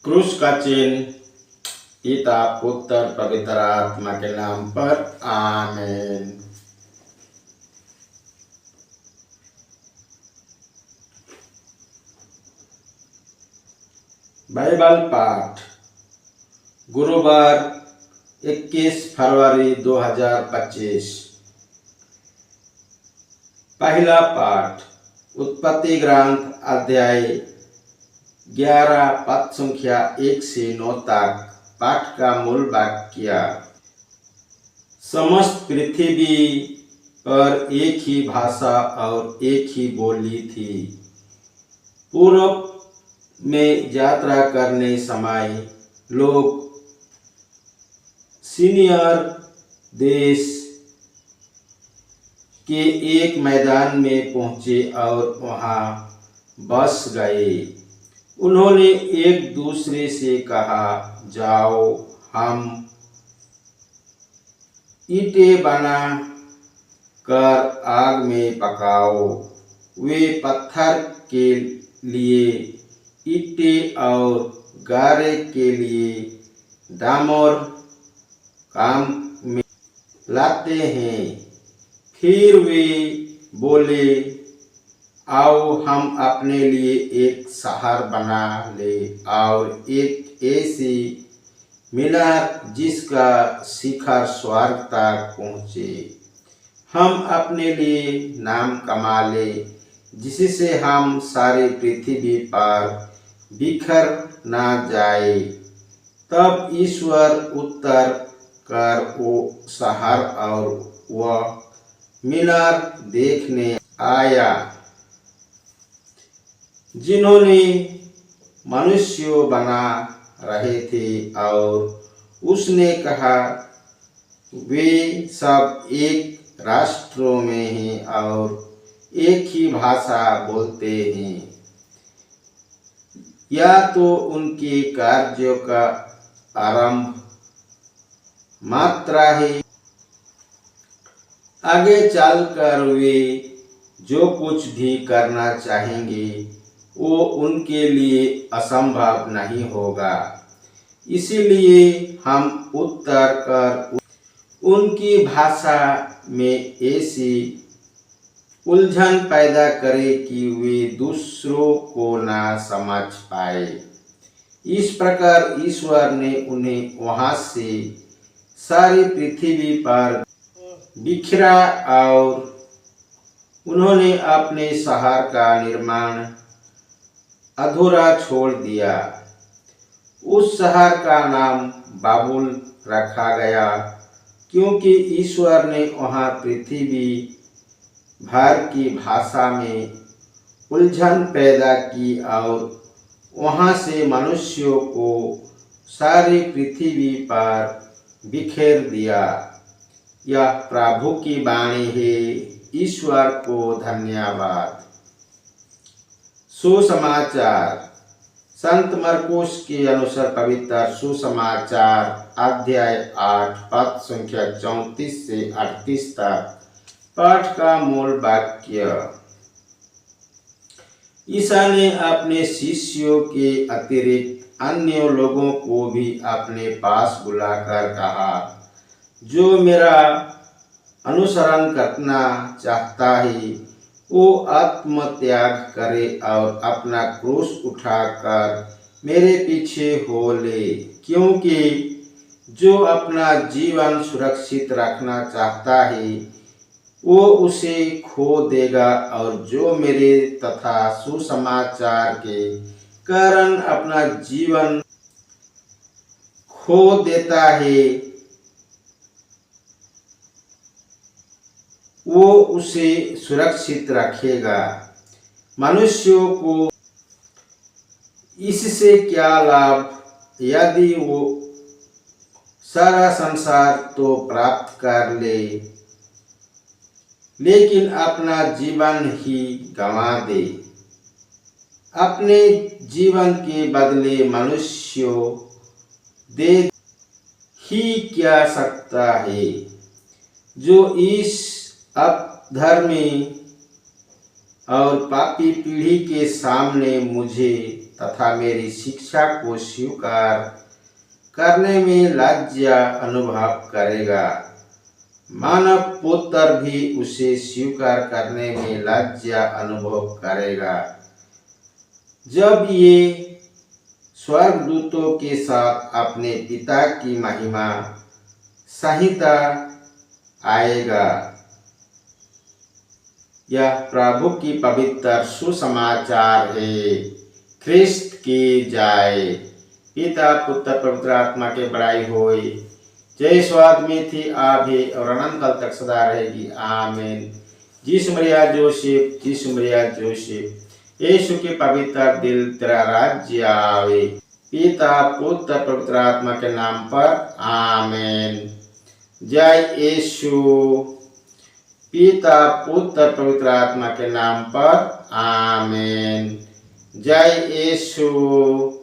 क्रूस का चिन्ह पिता पुत्र पवित्र आत्मा के नाम पर आमीन। बाइबल पाठ गुरुवार 21 फरवरी 2025। पहला पाठ उत्पत्ति ग्रंथ अध्याय 11 पद संख्या 1 से 9 तक। पाठ का मूल वाक्य। समस्त पृथ्वी पर एक ही भाषा और एक ही बोली थी। पूर्व में यात्रा करने समय लोग सीनियर देश के एक मैदान में पहुंचे और वहां बस गए। उन्होंने एक दूसरे से कहा, जाओ हम ईंटें बना कर आग में पकाओ। वे पत्थर के लिए ईंटें और गारे के लिए डामर काम में लाते हैं। फिर वे बोले, आओ हम अपने लिए एक शहर बना ले और एक ऐसी मीनार जिसका शिखर स्वर्ग तक पहुँचे। हम अपने लिए नाम कमा ले जिससे हम सारी पृथ्वी पर बिखर ना जाए। तब ईश्वर उत्तर कर वो शहर और वह मीनार देखने आया जिन्होंने मनुष्य बना रहे थे, और उसने कहा, वे सब एक राष्ट्रों में हैं और एक ही भाषा बोलते हैं। या तो उनके कार्यों का आरंभ मात्र है। आगे चलकर वे जो कुछ भी करना चाहेंगे वो उनके लिए असंभव नहीं होगा। इसीलिए हम उत्तर कर उनकी भाषा में ऐसी उलझन पैदा करें कि वे दूसरों को ना समझ पाए। इस प्रकार ईश्वर ने उन्हें वहां से सारी पृथ्वी पर बिखरा और उन्होंने अपने शहर का निर्माण अधूरा छोड़ दिया। उस शहर का नाम बाबुल रखा गया क्योंकि ईश्वर ने वहां पृथ्वी भर की भाषा में उलझन पैदा की और वहां से मनुष्यों को सारी पृथ्वी पर बिखेर दिया। यह प्रभु की वाणी है। ईश्वर को धन्यवाद। सुसमाचार। संत मरकुस के अनुसार पवित्र सुसमाचार अध्याय 8 पद संख्या 34 से 38 तक। पाठ का मूल वाक्य। ईसा ने अपने शिष्यों के अतिरिक्त अन्य लोगों को भी अपने पास बुलाकर कहा, जो मेरा अनुसरण करना चाहता है वो आत्मत्याग करे और अपना क्रूस उठाकर मेरे पीछे हो ले। क्योंकि जो अपना जीवन सुरक्षित रखना चाहता है वो उसे खो देगा, और जो मेरे तथा सुसमाचार के कारण अपना जीवन खो देता है वो उसे सुरक्षित रखेगा। मनुष्यों को इससे क्या लाभ यदि वो सारा संसार तो प्राप्त कर ले लेकिन अपना जीवन ही गंवा दे। अपने जीवन के बदले मनुष्य दे ही क्या सकता है। जो इस अधर्मी और पापी पीढ़ी के सामने मुझे तथा मेरी शिक्षा को स्वीकार करने में लज्जा अनुभव करेगा। मानव पुत्र भी उसे स्वीकार करने में लज्जा अनुभव करेगा जब ये स्वर्गदूतों के साथ अपने पिता की महिमा संहिता आएगा। यह प्रभु की पवित्र सुसमाचार है। ख्रिस्त की जाए। पिता पुत्र पवित्र आत्मा के बड़ाई होए, जय स्वाद में थी आभी और अनंत काल तक सदा रहेगी। आमीन। यीशु मरिया जोसेफ, यीशु मरिया जोसेफ, यीशु के पवित्र दिल तेरा राज्य आवे। पिता पुत्र पवित्र आत्मा के नाम पर आमीन। जय यीशु। पिता पुत्र पवित्र आत्मा के नाम पर आमीन। जय यीशु।